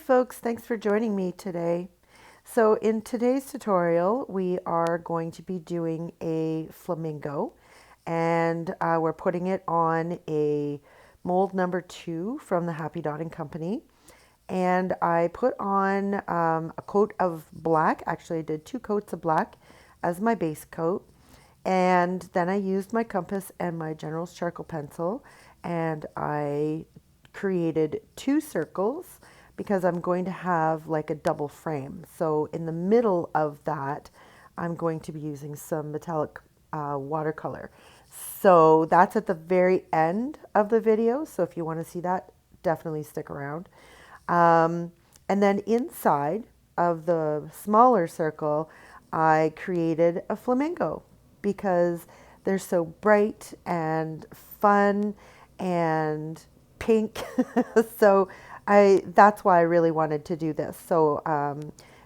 folks, thanks for joining me today. So in today's tutorial, we are going to be doing a flamingo, and we're putting it on a mold number 2 from the Happy Dotting Company. And I put on a coat of black. Actually, I did 2 coats of black as my base coat. And then I used my compass and my General's charcoal pencil, and I created 2 circles because I'm going to have like a double frame. So in the middle of that, I'm going to be using some metallic watercolor. So that's at the very end of the video. So if you want to see that, definitely stick around. And then inside of the smaller circle, I created a flamingo because they're so bright and fun and pink. So that's why I really wanted to do this. So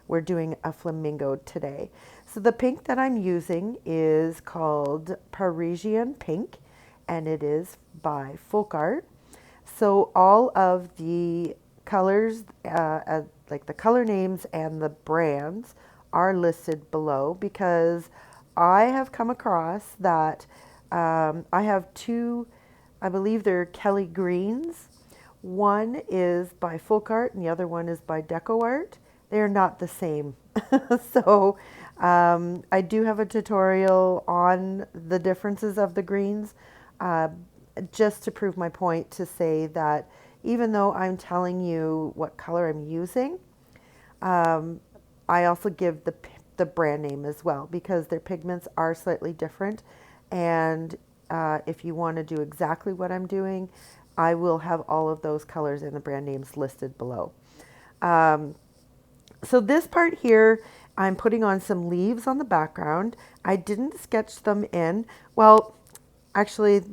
we're doing a flamingo today. So the pink that I'm using is called Parisian pink, and it is by FolkArt. So all of the colors, like the color names and the brands, are listed below because I have come across that I have 2, I believe they're Kelly Greens. One is by FolkArt and the other one is by DecoArt. They're not the same. So I do have a tutorial on the differences of the greens, just to prove my point, to say that even though I'm telling you what color I'm using, I also give the brand name as well because their pigments are slightly different. And if you want to do exactly what I'm doing, I will have all of those colors and the brand names listed below. So this part here, I'm putting on some leaves on the background. I didn't sketch them in. Well, actually,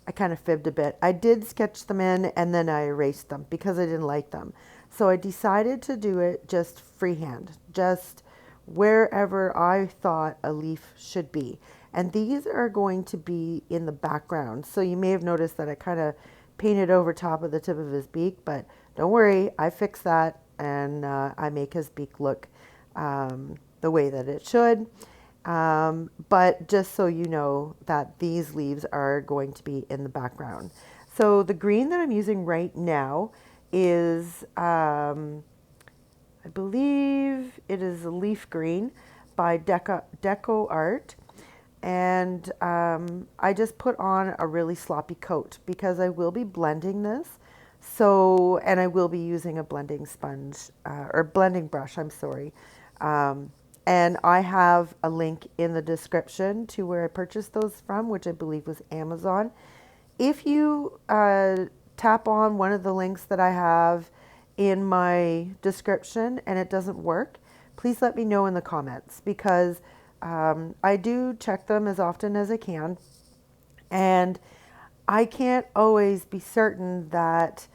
I kind of fibbed a bit. I did sketch them in and then I erased them because I didn't like them. So I decided to do it just freehand, just wherever I thought a leaf should be. And these are going to be in the background. So you may have noticed that I kind of painted over top of the tip of his beak, but don't worry, I fixed that, and I make his beak look the way that it should. But just so you know that these leaves are going to be in the background. So the green that I'm using right now is, I believe it is a leaf green by DecoArt. And I just put on a really sloppy coat because I will be blending this. So, and I will be using a blending sponge, or blending brush, I'm sorry. And I have a link in the description to where I purchased those from, which I believe was Amazon. If you tap on one of the links that I have in my description and it doesn't work, please let me know in the comments because I do check them as often as I can. And I can't always be certain that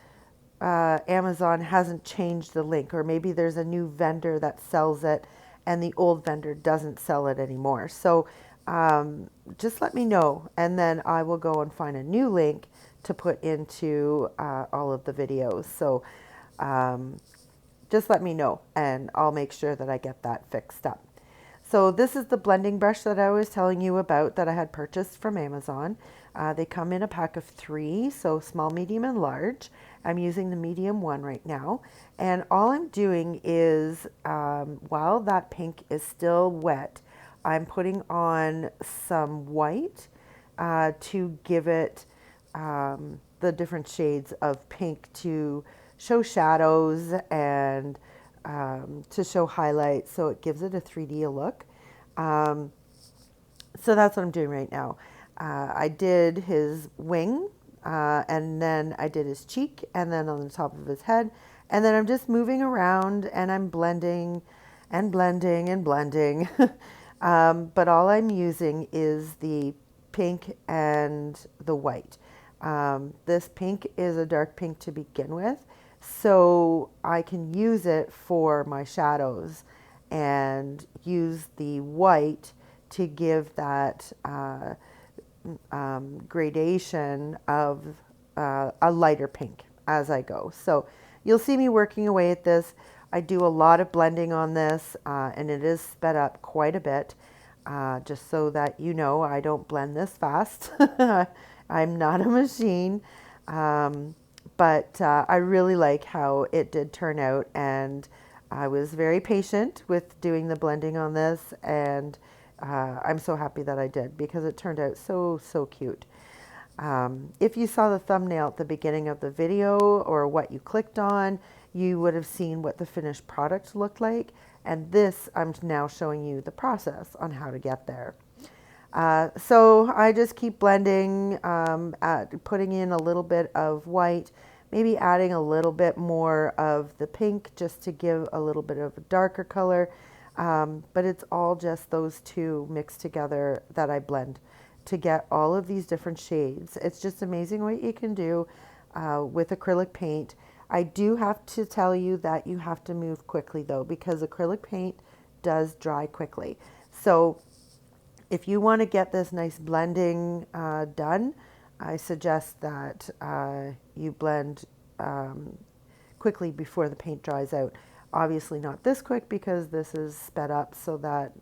Amazon hasn't changed the link, or maybe there's a new vendor that sells it and the old vendor doesn't sell it anymore. So just let me know, and then I will go and find a new link to put into all of the videos. So just let me know and I'll make sure that I get that fixed up. So this is the blending brush that I was telling you about that I had purchased from Amazon. They come in a pack of 3, so small, medium, and large. I'm using the medium one right now. And all I'm doing is, while that pink is still wet, I'm putting on some white to give it the different shades of pink to show shadows and to show highlights, so it gives it a 3D look. So that's what I'm doing right now. I did his wing, and then I did his cheek, and then on the top of his head, and then I'm just moving around and I'm blending and blending and blending. But all I'm using is the pink and the white. This pink is a dark pink to begin with, so I can use it for my shadows and use the white to give that gradation of a lighter pink as I go. So you'll see me working away at this. I do a lot of blending on this, and it is sped up quite a bit, just so that you know I don't blend this fast. I'm not a machine, but I really like how it did turn out, and I was very patient with doing the blending on this, and I'm so happy that I did because it turned out so, so cute. If you saw the thumbnail at the beginning of the video or what you clicked on, you would have seen what the finished product looked like. And this, I'm now showing you the process on how to get there. So I just keep blending, putting in a little bit of white, maybe adding a little bit more of the pink just to give a little bit of a darker color. But it's all just those two mixed together that I blend to get all of these different shades. It's just amazing what you can do with acrylic paint. I do have to tell you that you have to move quickly though, because acrylic paint does dry quickly. So if you want to get this nice blending done, I suggest that you blend quickly before the paint dries out. Obviously not this quick because this is sped up so that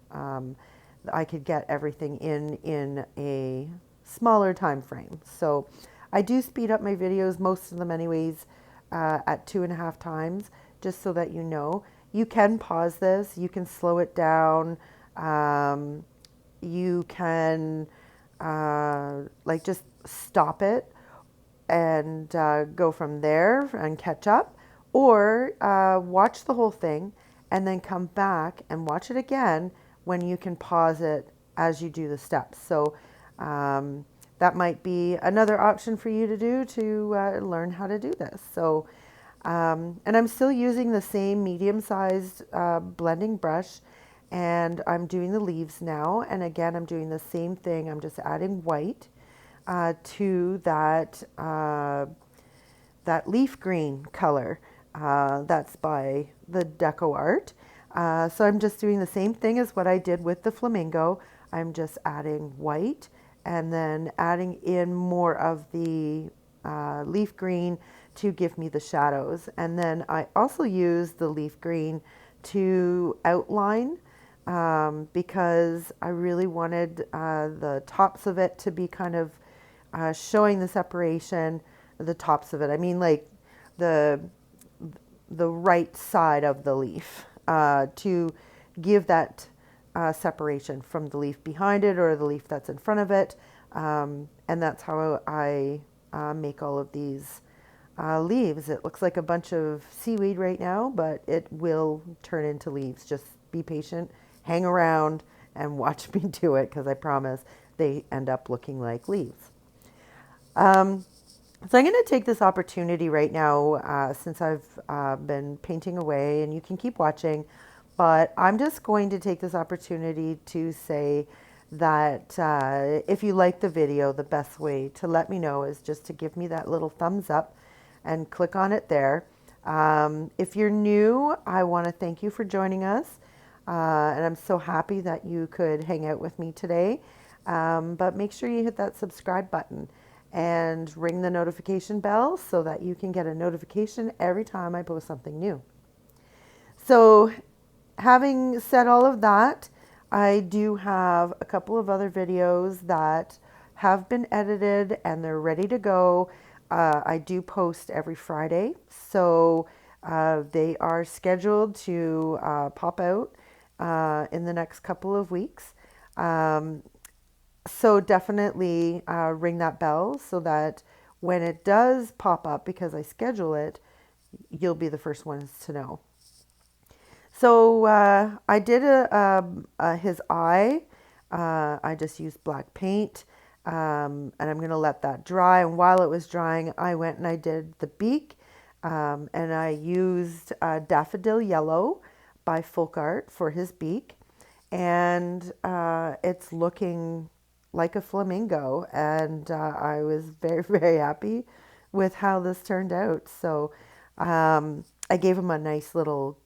I could get everything in a smaller time frame. So I do speed up my videos, most of them anyways, at 2.5 times, just so that you know. You can pause this, you can slow it down, you can like just stop it and go from there and catch up, or watch the whole thing and then come back and watch it again when you can pause it as you do the steps. So that might be another option for you to do to learn how to do this. So, and I'm still using the same medium-sized blending brush, and I'm doing the leaves now. And again, I'm doing the same thing. I'm just adding white to that that leaf green color. That's by the DecoArt. So I'm just doing the same thing as what I did with the Flamingo. I'm just adding white and then adding in more of the leaf green to give me the shadows. And then I also use the leaf green to outline because I really wanted the tops of it to be kind of showing the separation. The tops of it, I mean like the right side of the leaf, to give that separation from the leaf behind it or the leaf that's in front of it. And that's how I make all of these leaves. It looks like a bunch of seaweed right now, but it will turn into leaves. Just be patient, hang around, and watch me do it, because I promise they end up looking like leaves. So I'm going to take this opportunity right now, since I've been painting away, and you can keep watching, but I'm just going to take this opportunity to say that if you like the video, the best way to let me know is just to give me that little thumbs up and click on it there. If you're new, I want to thank you for joining us, and I'm so happy that you could hang out with me today. But make sure you hit that subscribe button and ring the notification bell so that you can get a notification every time I post something new. So having said all of that, I do have a couple of other videos that have been edited and they're ready to go. I do post every Friday, so they are scheduled to pop out in the next couple of weeks. So definitely ring that bell so that when it does pop up, because I schedule it, you'll be the first ones to know. So I did his eye. I just used black paint, and I'm going to let that dry. And while it was drying, I went and I did the beak, and I used Daffodil Yellow by FolkArt for his beak. And it's looking like a flamingo, and I was very, very happy with how this turned out. So I gave him a nice little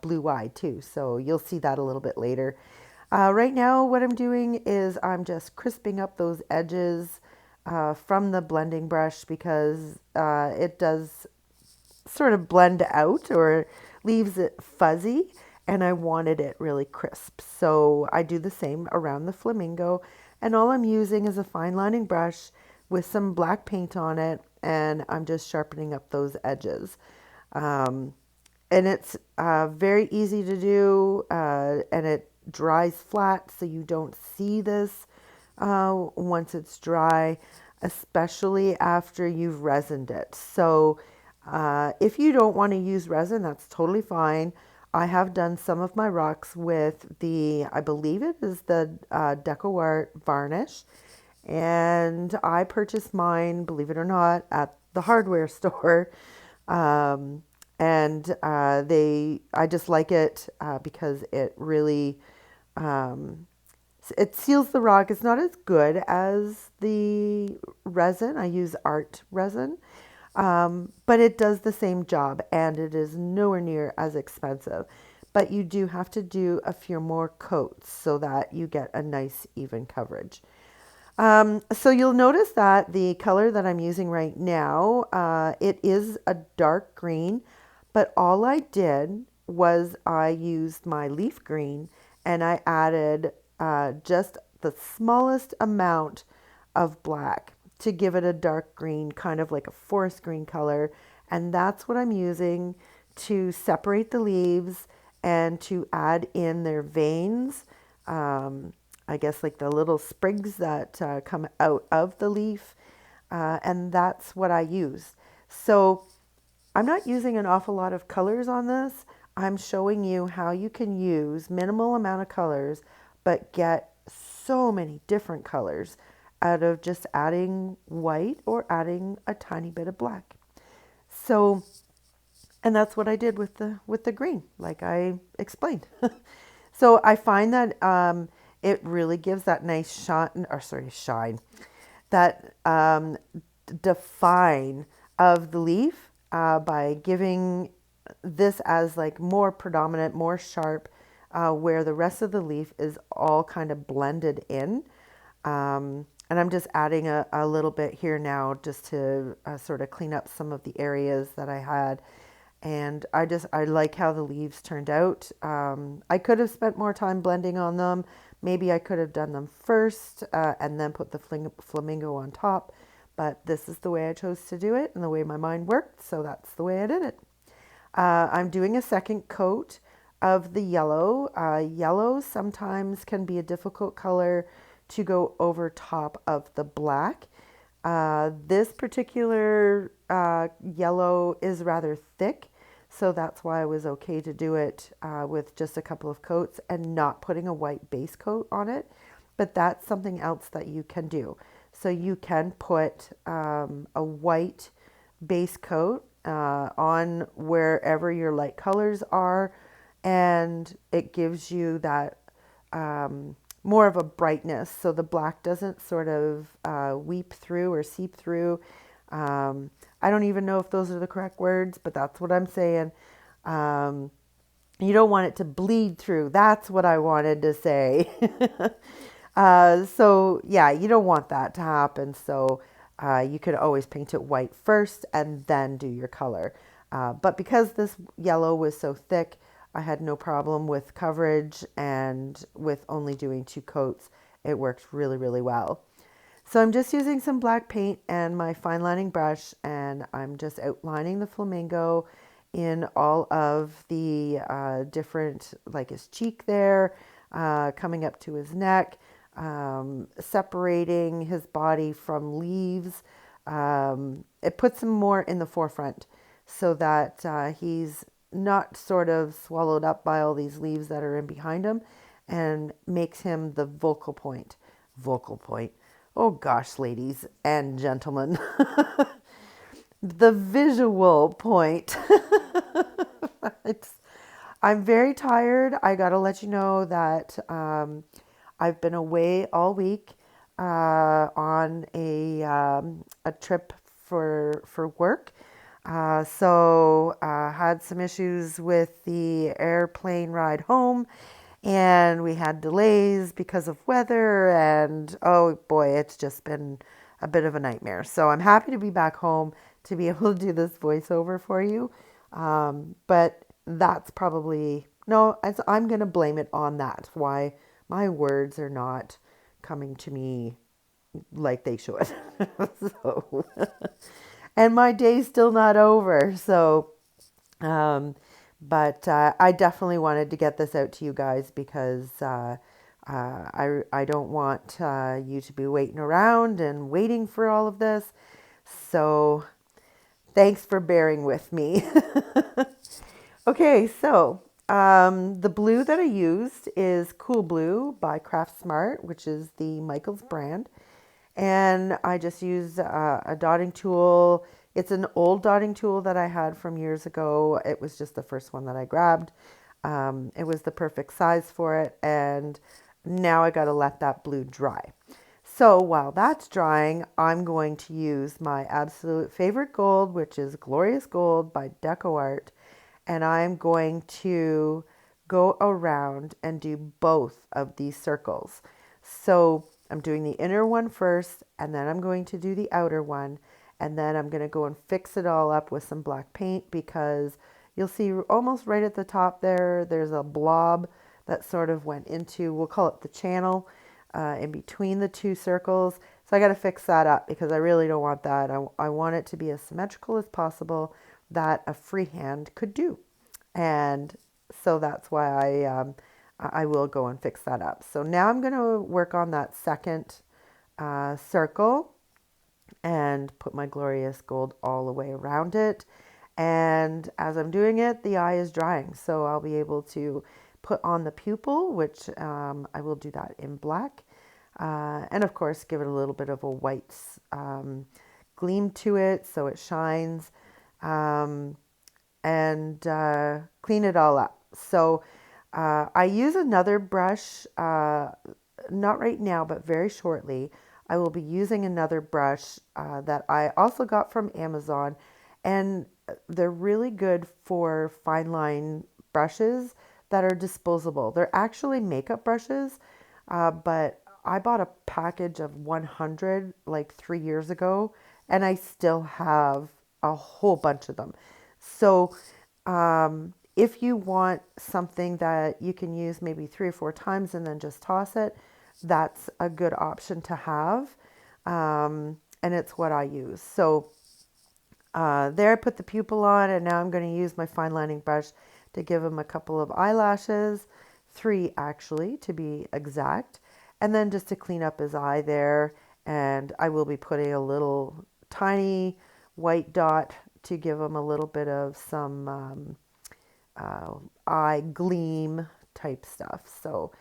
blue eye too, so you'll see that a little bit later. Right now what I'm doing is I'm just crisping up those edges from the blending brush, because it does sort of blend out or leaves it fuzzy, and I wanted it really crisp. So I do the same around the flamingo, and all I'm using is a fine lining brush with some black paint on it, and I'm just sharpening up those edges. Um, and it's very easy to do, and it dries flat, so you don't see this once it's dry, especially after you've resined it. So if you don't want to use resin, that's totally fine. I have done some of my rocks with the, I believe it is the DecoArt varnish, and I purchased mine, believe it or not, at the hardware store. Um, and I just like it because it really, um, it seals the rock. It's not as good as the resin. I use Art Resin, but it does the same job, and it is nowhere near as expensive. But you do have to do a few more coats so that you get a nice even coverage. So you'll notice that the color that I'm using right now, it is a dark green, but all I did was I used my leaf green and I added just the smallest amount of black to give it a dark green, kind of like a forest green color. And that's what I'm using to separate the leaves and to add in their veins. I guess like the little sprigs that come out of the leaf. And that's what I use. So I'm not using an awful lot of colors on this. I'm showing you how you can use minimal amount of colors, but get so many different colors out of just adding white or adding a tiny bit of black. So, and that's what I did with the green, like I explained. So I find that it really gives that nice shine, that define of the leaf by giving this as like more predominant, more sharp, where the rest of the leaf is all kind of blended in. And I'm just adding a little bit here now just to sort of clean up some of the areas that I had. And I like how the leaves turned out. I could have spent more time blending on them. Maybe I could have done them first and then put the flamingo on top. But this is the way I chose to do it and the way my mind worked. So that's the way I did it. I'm doing a second coat of the yellow. Yellow sometimes can be a difficult color to go over top of the black. This particular yellow is rather thick, so that's why I was okay to do it with just a couple of coats and not putting a white base coat on it. But that's something else that you can do. So you can put a white base coat on wherever your light colors are, and it gives you that more of a brightness, so the black doesn't sort of weep through or seep through. I don't even know if those are the correct words, but that's what I'm saying. You don't want it to bleed through. That's what I wanted to say. So yeah, you don't want that to happen. So you could always paint it white first and then do your color. But because this yellow was so thick, I had no problem with coverage, and with only doing 2 coats, it worked really, really well. So I'm just using some black paint and my fine lining brush, and I'm just outlining the flamingo in all of the different, like his cheek there, coming up to his neck, separating his body from leaves. It puts him more in the forefront so that he's not sort of swallowed up by all these leaves that are in behind him, and makes him the vocal point. Vocal point. Oh gosh, ladies and gentlemen. The visual point. I'm very tired. I got to let you know that I've been away all week on a trip for work. So had some issues with the airplane ride home, and we had delays because of weather, and oh boy, it's just been a bit of a nightmare. So I'm happy to be back home to be able to do this voiceover for you. But that's probably, no, I'm going to blame it on that, why my words are not coming to me like they should. So, and my day's still not over. So, um, but I definitely wanted to get this out to you guys because I don't want you to be waiting around and waiting for all of this. So thanks for bearing with me. Okay, so the blue that I used is Cool Blue by Craft Smart, which is the Michaels brand. And I just used a dotting tool. It's an old dotting tool that I had from years ago. It was just the first one that I grabbed. It was the perfect size for it. And now I got to let that blue dry. So while that's drying, I'm going to use my absolute favorite gold, which is Glorious Gold by DecoArt. And I'm going to go around and do both of these circles. So I'm doing the inner one first, and then I'm going to do the outer one. And then I'm going to go and fix it all up with some black paint, because you'll see almost right at the top there, there's a blob that sort of went into, we'll call it the channel, in between the two circles. So I got to fix that up because I really don't want that. I want it to be as symmetrical as possible that a freehand could do. And so that's why I will go and fix that up. So now I'm going to work on that second circle and put my Glorious Gold all the way around it. And as I'm doing it, the eye is drying. So I'll be able to put on the pupil, which I will do that in black. And of course, give it a little bit of a white gleam to it so it shines. And clean it all up. So I use another brush, not right now, but very shortly. I will be using another brush that I also got from Amazon, and they're really good for fine line brushes that are disposable. They're actually makeup brushes, but I bought a package of 100 like 3 years ago, and I still have a whole bunch of them. So if you want something that you can use maybe 3 or 4 times and then just toss it, that's a good option to have. And it's what I use. So there I put the pupil on, and now I'm going to use my fine lining brush to give him a couple of eyelashes, 3 actually to be exact, and then just to clean up his eye there. And I will be putting a little tiny white dot to give him a little bit of some eye gleam type stuff. So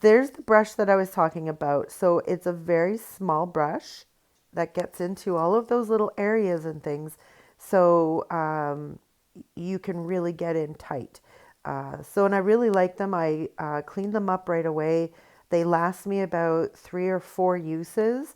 there's the brush that I was talking about. So it's a very small brush that gets into all of those little areas and things. So you can really get in tight. And I really like them. I cleaned them up right away. They last me about 3 or 4 uses,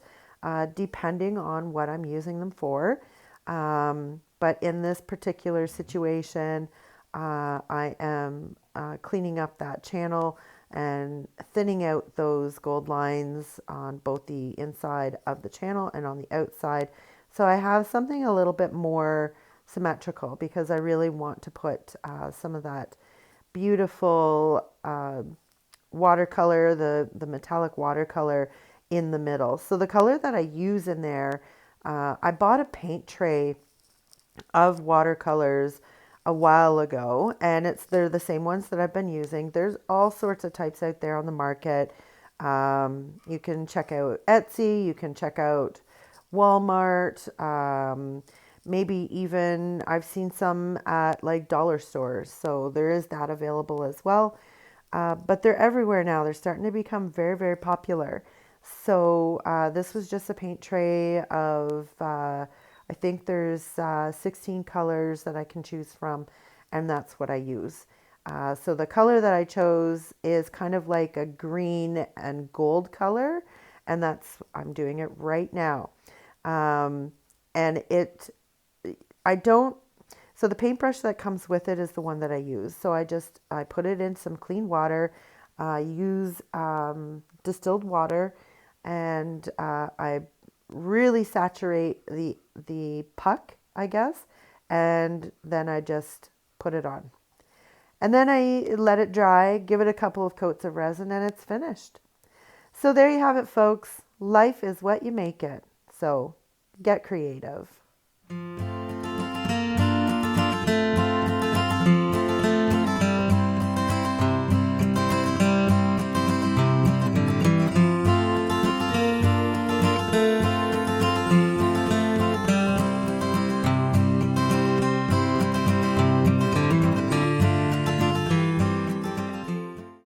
depending on what I'm using them for. But in this particular situation, I am cleaning up that channel and thinning out those gold lines on both the inside of the channel and on the outside. So I have something a little bit more symmetrical, because I really want to put some of that beautiful watercolor, the metallic watercolor in the middle. So the color that I use in there, I bought a paint tray of watercolors a while ago, and they're the same ones that I've been using. There's all sorts of types out there on the market. You can check out Etsy, you can check out Walmart, maybe even I've seen some at like dollar stores. So there is that available as well. But they're everywhere now. They're starting to become very, very popular. So this was just a paint tray of I think there's 16 colors that I can choose from, and that's what I use. So the color that I chose is kind of like a green and gold color, and I'm doing it right now. And I don't, so the paintbrush that comes with it is the one that I use. So I put it in some clean water, use distilled water, and I really saturate the puck I guess. And then I just put it on. And then I let it dry, give it a couple of coats of resin, and it's finished. So there you have it, folks. Life is what you make it. So get creative.